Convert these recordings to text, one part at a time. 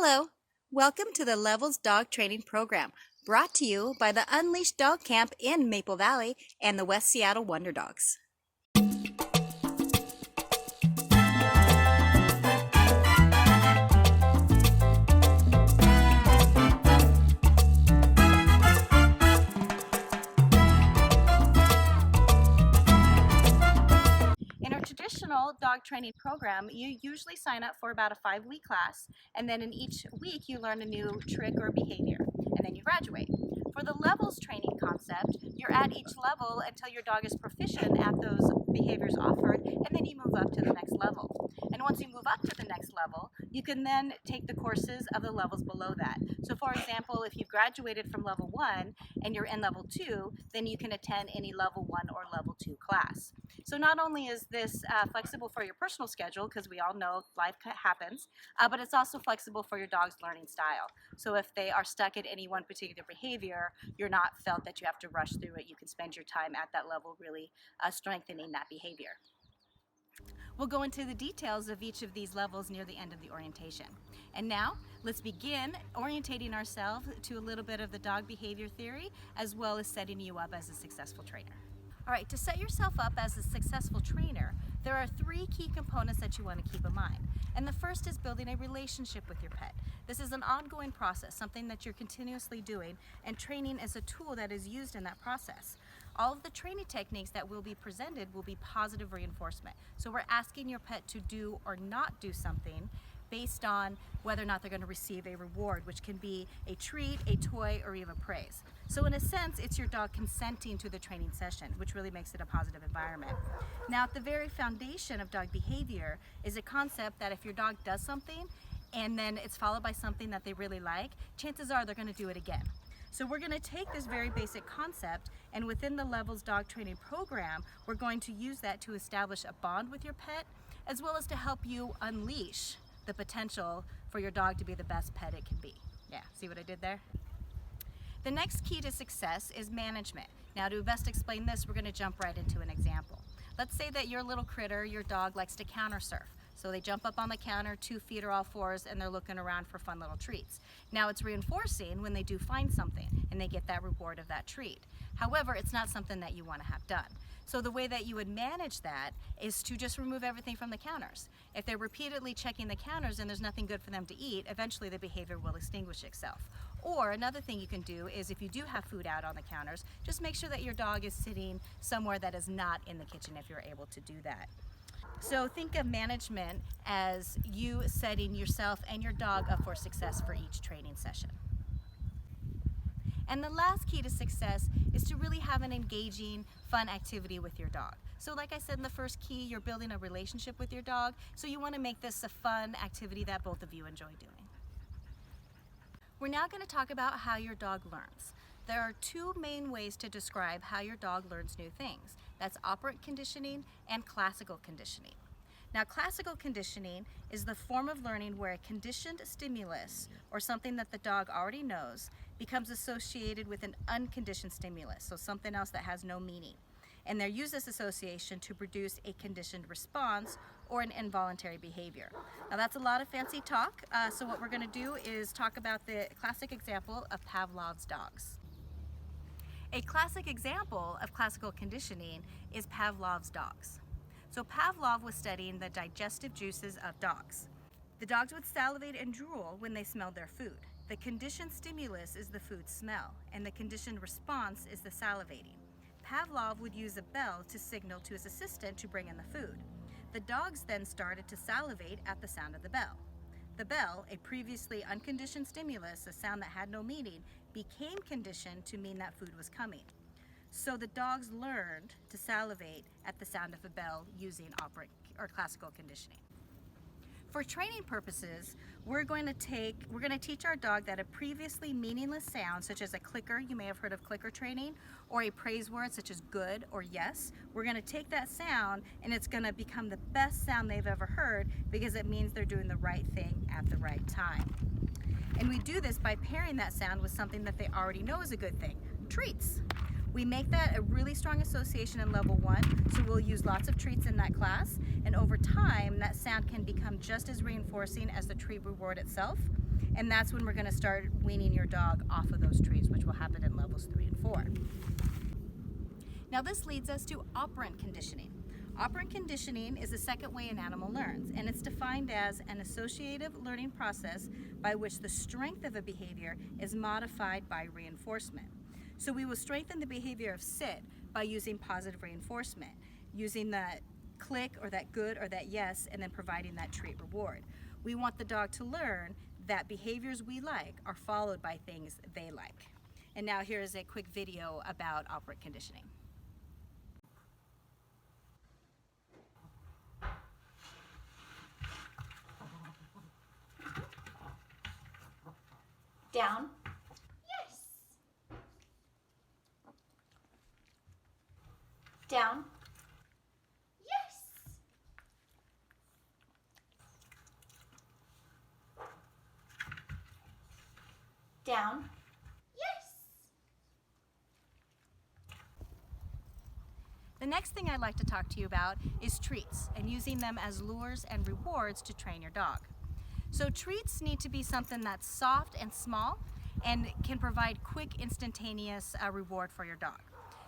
Hello, welcome to the Levels Dog Training Program, brought to you by the Unleashed Dog Camp in Maple Valley and the West Seattle WonderDogs. In our traditional dog training program, you usually sign up for about a 5-week class, and then in each week you learn a new trick or behavior, and then you graduate. For the levels training concept, you're at each level until your dog is proficient at those behaviors offered, and then you move up to the next level. And once you move up to the next level, you can then take the courses of the levels below that. So for example, if you've graduated from level 1 and you're in level 2, then you can attend any level 1 or level 2 class. So not only is this flexible for your personal schedule, because we all know life happens, but it's also flexible for your dog's learning style. So if they are stuck at any one particular behavior, you're not felt that you have to rush through it. You can spend your time at that level really strengthening that behavior. We'll go into the details of each of these levels near the end of the orientation. And now, let's begin orientating ourselves to a little bit of the dog behavior theory, as well as setting you up as a successful trainer. All right, to set yourself up as a successful trainer, there are 3 key components that you want to keep in mind. And the first is building a relationship with your pet. This is an ongoing process, something that you're continuously doing, and training is a tool that is used in that process. All of the training techniques that will be presented will be positive reinforcement. So we're asking your pet to do or not do something based on whether or not they're going to receive a reward, which can be a treat, a toy, or even praise. So in a sense, it's your dog consenting to the training session, which really makes it a positive environment. Now, at the very foundation of dog behavior is a concept that if your dog does something and then it's followed by something that they really like, chances are they're going to do it again. So we're going to take this very basic concept, and within the Levels Dog Training Program, we're going to use that to establish a bond with your pet, as well as to help you unleash the potential for your dog to be the best pet it can be. Yeah, see what I did there? The next key to success is management. Now, to best explain this, we're going to jump right into an example. Let's say that your little critter, your dog, likes to counter surf. So they jump up on the counter, 2 feet or all 4s, and they're looking around for fun little treats. Now, it's reinforcing when they do find something and they get that reward of that treat. However, it's not something that you want to have done. So the way that you would manage that is to just remove everything from the counters. If they're repeatedly checking the counters and there's nothing good for them to eat, eventually the behavior will extinguish itself. Or another thing you can do is, if you do have food out on the counters, just make sure that your dog is sitting somewhere that is not in the kitchen if you're able to do that. So think of management as you setting yourself and your dog up for success for each training session. And the last key to success is to really have an engaging, fun activity with your dog. So like I said in the first key, you're building a relationship with your dog, so you want to make this a fun activity that both of you enjoy doing. We're now going to talk about how your dog learns. There are 2 main ways to describe how your dog learns new things. That's operant conditioning and classical conditioning. Now, classical conditioning is the form of learning where a conditioned stimulus, or something that the dog already knows, becomes associated with an unconditioned stimulus, so something else that has no meaning. And they use this association to produce a conditioned response or an involuntary behavior. Now, that's a lot of fancy talk, so what we're going to do is talk about the classic example of Pavlov's dogs. A classic example of classical conditioning is Pavlov's dogs. So Pavlov was studying the digestive juices of dogs. The dogs would salivate and drool when they smelled their food. The conditioned stimulus is the food smell, and the conditioned response is the salivating. Pavlov would use a bell to signal to his assistant to bring in the food. The dogs then started to salivate at the sound of the bell. The bell, a previously unconditioned stimulus, a sound that had no meaning, became conditioned to mean that food was coming. So the dogs learned to salivate at the sound of a bell using operant or classical conditioning. For training purposes, we're going to teach our dog that a previously meaningless sound, such as a clicker, you may have heard of clicker training, or a praise word such as good or yes, we're going to take that sound and it's going to become the best sound they've ever heard, because it means they're doing the right thing at the right time. And we do this by pairing that sound with something that they already know is a good thing, treats. We make that a really strong association in level 1, so we'll use lots of treats in that class, and over time that sound can become just as reinforcing as the treat reward itself. And that's when we're going to start weaning your dog off of those treats, which will happen in levels 3 and 4. Now this leads us to operant conditioning. Operant conditioning is the second way an animal learns, and it's defined as an associative learning process by which the strength of a behavior is modified by reinforcement. So we will strengthen the behavior of sit by using positive reinforcement, using that click or that good or that yes, and then providing that treat reward. We want the dog to learn that behaviors we like are followed by things they like. And now here is a quick video about operant conditioning. Down. Yes. Down. Yes. Down. Yes. The next thing I'd like to talk to you about is treats and using them as lures and rewards to train your dog. So treats need to be something that's soft and small and can provide quick, instantaneous reward for your dog.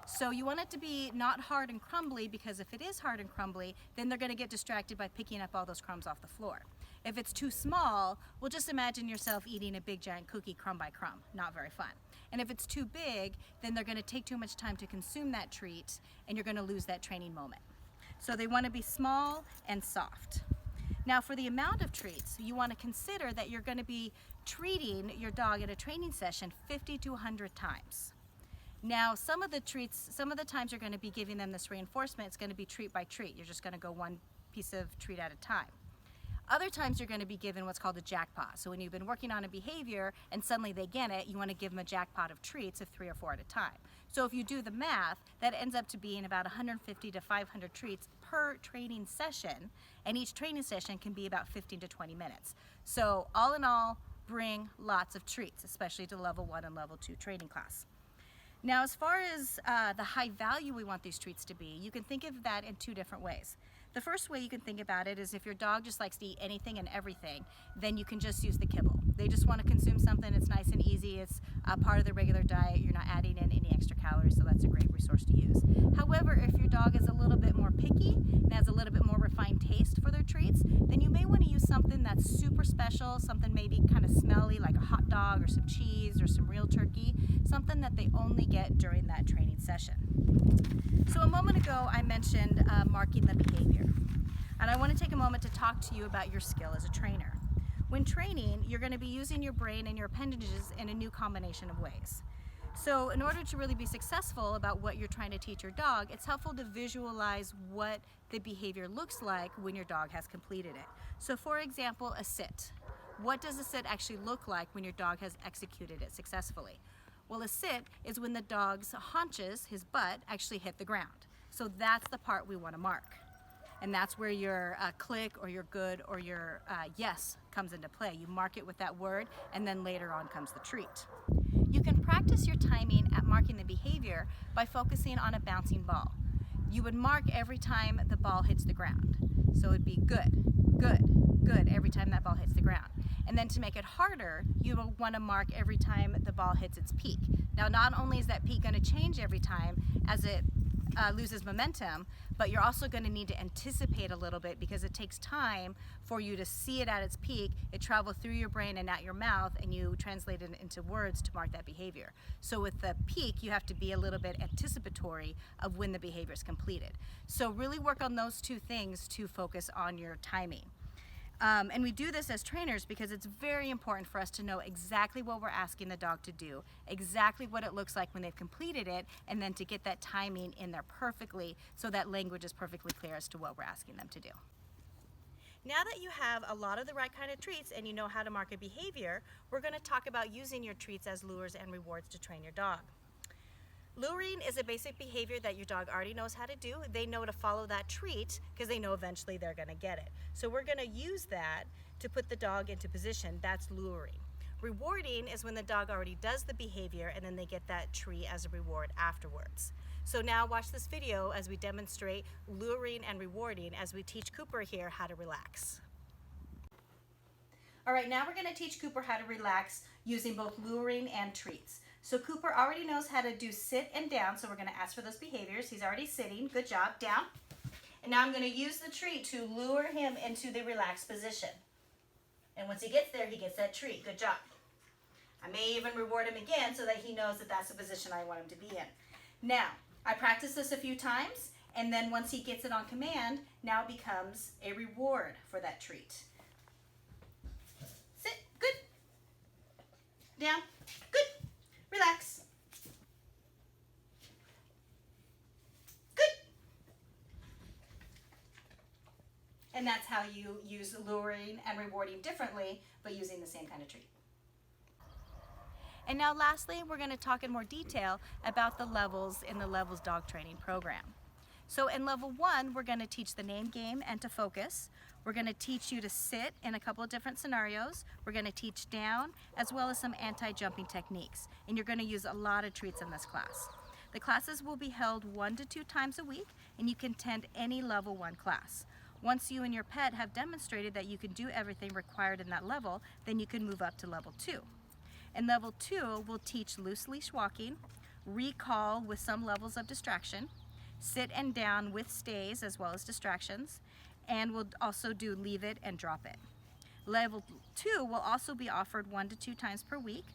So you want it to be not hard and crumbly, because if it is hard and crumbly, then they're going to get distracted by picking up all those crumbs off the floor. If it's too small, well, just imagine yourself eating a big giant cookie crumb by crumb. Not very fun. And if it's too big, then they're going to take too much time to consume that treat, and you're going to lose that training moment. So they want to be small and soft. Now for the amount of treats, you want to consider that you're going to be treating your dog at a training session 50 to 100 times. Now some of the times you're going to be giving them this reinforcement, it's going to be treat by treat. You're just going to go one piece of treat at a time. Other times you're going to be given what's called a jackpot. So when you've been working on a behavior and suddenly they get it, you want to give them a jackpot of treats of 3 or 4 at a time. So if you do the math, that ends up to being about 150 to 500 treats per training session, and each training session can be about 15 to 20 minutes. So all in all, bring lots of treats, especially to level 1 and level 2 training class. Now as far as the high value we want these treats to be, you can think of that in 2 different ways. The first way you can think about it is if your dog just likes to eat anything and everything, then you can just use the kibble. They just want to consume something, it's nice and easy, it's part of their regular diet, you're not adding in any extra calories, so that's a great resource to use. However, if your dog is a little bit more picky and has a little bit more refined taste for their treats, then you may want to use something that's super special, something maybe kind of smelly like a hot dog or some cheese or some real turkey, something that they only get during that training session. So a moment ago I mentioned marking the behavior, and I want to take a moment to talk to you about your skill as a trainer. When training, you're going to be using your brain and your appendages in a new combination of ways. So in order to really be successful about what you're trying to teach your dog, it's helpful to visualize what the behavior looks like when your dog has completed it. So for example, a sit. What does a sit actually look like when your dog has executed it successfully? Well, a sit is when the dog's haunches, his butt, actually hit the ground. So that's the part we want to mark. And that's where your click or your good or your yes comes into play. You mark it with that word, and then later on comes the treat. You can practice your timing at marking the behavior by focusing on a bouncing ball. You would mark every time the ball hits the ground. So it'd be good, good, good every time that ball hits the ground. And then to make it harder, you will want to mark every time the ball hits its peak. Now not only is that peak going to change every time as it loses momentum, but you're also going to need to anticipate a little bit, because it takes time for you to see it at its peak. It travels through your brain and out your mouth, and you translate it into words to mark that behavior. So with the peak, you have to be a little bit anticipatory of when the behavior is completed. So really work on those 2 things to focus on your timing. And we do this as trainers because it's very important for us to know exactly what we're asking the dog to do, exactly what it looks like when they've completed it, and then to get that timing in there perfectly so that language is perfectly clear as to what we're asking them to do. Now that you have a lot of the right kind of treats and you know how to mark a behavior, we're going to talk about using your treats as lures and rewards to train your dog. Luring is a basic behavior that your dog already knows how to do. They know to follow that treat because they know eventually they're going to get it. So we're going to use that to put the dog into position. That's luring. Rewarding is when the dog already does the behavior and then they get that treat as a reward afterwards. So now watch this video as we demonstrate luring and rewarding as we teach Cooper here how to relax. All right, now we're going to teach Cooper how to relax using both luring and treats. So Cooper already knows how to do sit and down, so we're going to ask for those behaviors. He's already sitting. Good job. Down. And now I'm going to use the treat to lure him into the relaxed position. And once he gets there, he gets that treat. Good job. I may even reward him again so that he knows that that's the position I want him to be in. Now, I practiced this a few times, and then once he gets it on command, now it becomes a reward for that treat. Sit. Good. Down. Good. Relax. Good. And that's how you use luring and rewarding differently, but using the same kind of treat. And now lastly, we're going to talk in more detail about the levels in the Levels Dog Training Program. So in level 1, we're going to teach the name game and to focus. We're going to teach you to sit in a couple of different scenarios. We're going to teach down as well as some anti-jumping techniques. And you're going to use a lot of treats in this class. The classes will be held 1 to 2 times a week, and you can attend any level 1 class. Once you and your pet have demonstrated that you can do everything required in that level, then you can move up to level 2. In level 2, we'll teach loose leash walking, recall with some levels of distraction, sit and down with stays as well as distractions, and we'll also do leave it and drop it. Level 2 will also be offered 1 to 2 times per week,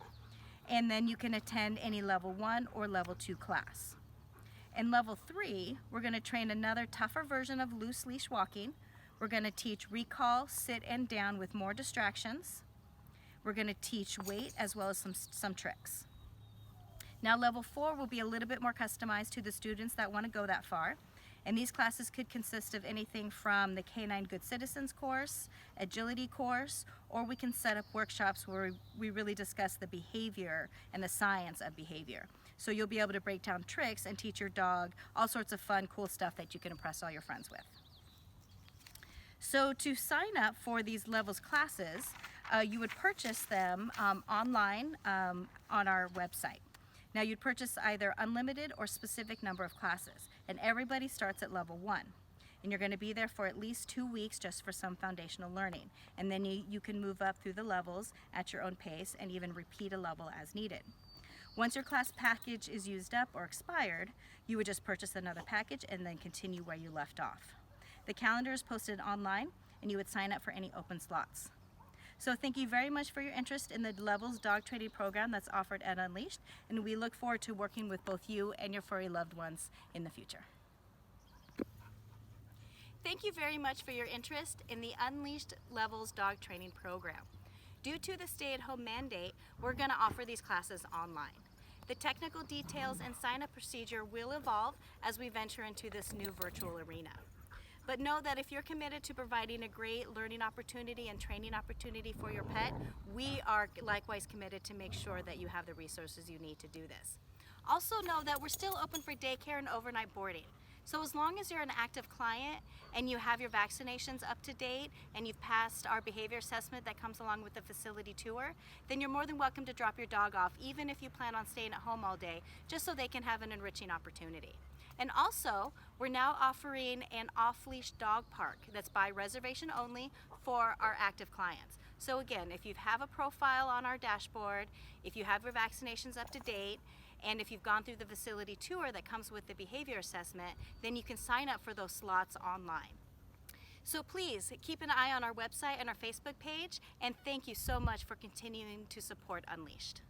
and then you can attend any level 1 or level 2 class. In level 3, we're going to train another tougher version of loose leash walking. We're going to teach recall, sit and down with more distractions. We're going to teach weight as well as some tricks. Now level 4 will be a little bit more customized to the students that want to go that far. And these classes could consist of anything from the Canine Good Citizens course, agility course, or we can set up workshops where we really discuss the behavior and the science of behavior. So you'll be able to break down tricks and teach your dog all sorts of fun, cool stuff that you can impress all your friends with. So to sign up for these levels classes, you would purchase them online on our website. Now you'd purchase either unlimited or specific number of classes, and everybody starts at level 1. And you're going to be there for at least 2 weeks just for some foundational learning. And then you can move up through the levels at your own pace and even repeat a level as needed. Once your class package is used up or expired, you would just purchase another package and then continue where you left off. The calendar is posted online, and you would sign up for any open slots. So thank you very much for your interest in the Levels Dog Training Program that's offered at Unleashed, and we look forward to working with both you and your furry loved ones in the future. Thank you very much for your interest in the Unleashed Levels Dog Training Program. Due to the stay-at-home mandate, we're going to offer these classes online. The technical details and sign-up procedure will evolve as we venture into this new virtual arena. But know that if you're committed to providing a great learning opportunity and training opportunity for your pet, we are likewise committed to make sure that you have the resources you need to do this. Also know that we're still open for daycare and overnight boarding. So as long as you're an active client and you have your vaccinations up to date and you've passed our behavior assessment that comes along with the facility tour, then you're more than welcome to drop your dog off, even if you plan on staying at home all day, just so they can have an enriching opportunity. And also, we're now offering an off-leash dog park that's by reservation only for our active clients. So again, if you have a profile on our dashboard, if you have your vaccinations up to date, and if you've gone through the facility tour that comes with the behavior assessment, then you can sign up for those slots online. So please keep an eye on our website and our Facebook page, and thank you so much for continuing to support Unleashed.